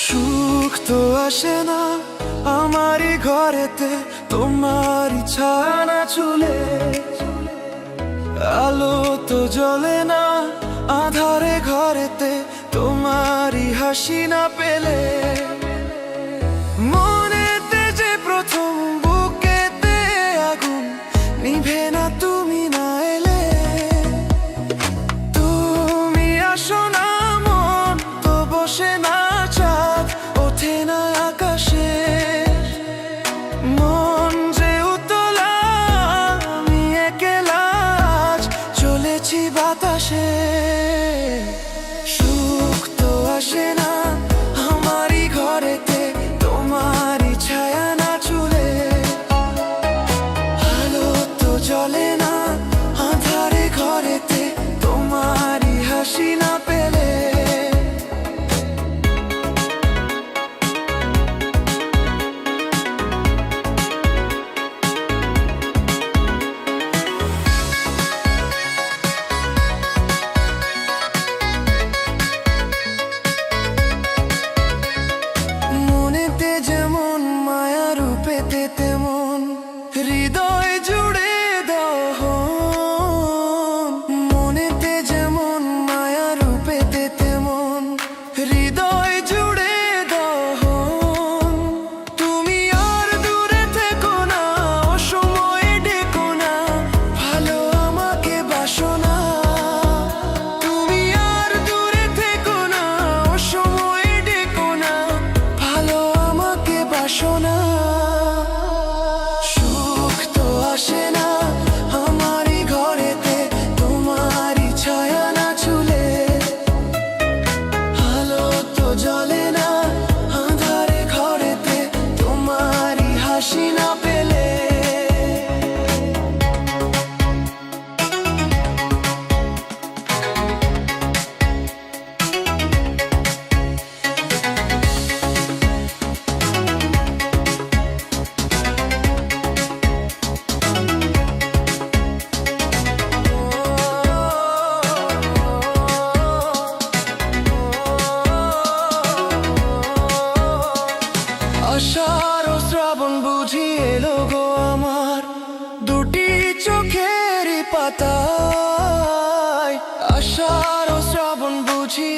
সুখ তো আসে না আমারই ঘরেতে, তোমারই ছায়া না চুলে। আলো তো জ্বলে না আধারে ঘরেতে, তোমারই হাসি না পেলে। মনেতে যে প্রথম বুকেতে আগুন নিভে না তুমি না এলে। তুমি আসো না মন তো বসে না চাঁদ ওঠে না আকাশে। মন যে উতলা আমি একলা আজ চলেছি বাতাসে। সুখ তো আসে না আমারই ঘরেতে, তোমারই ছায়া না চুলে। আলো তো জ্বলে না আঁধারে ঘরেতে, তোমারই হাসি না পেলে। মনেতে যেমন মায়া রূপেতে তেমন হৃদয় জুড়ে দহন। মনেতে যেমন মায়া রূপেতে তেমন হৃদয় জুড়ে দহন। তুমি আর দূরে থেকো না অসময়ে ডেকো না, ভালো আমাকে বাসো না। তুমি আর দূরে থেকো না অসময়ে ডেকো না, ভালো আমাকে বাসো না। সুখ তো আসে না আমারই ঘরেতে, তোমারই ছায়া না চুলে। আলো তো জ্বলে না আঁধারে ঘরেতে, তোমারই হাসি না পেলে। আষাঢ় ও শ্রাবণ বুঝি এলো গো আমার দুটি চোখের পাতায়। আষাঢ় ও শ্রাবণ বুঝি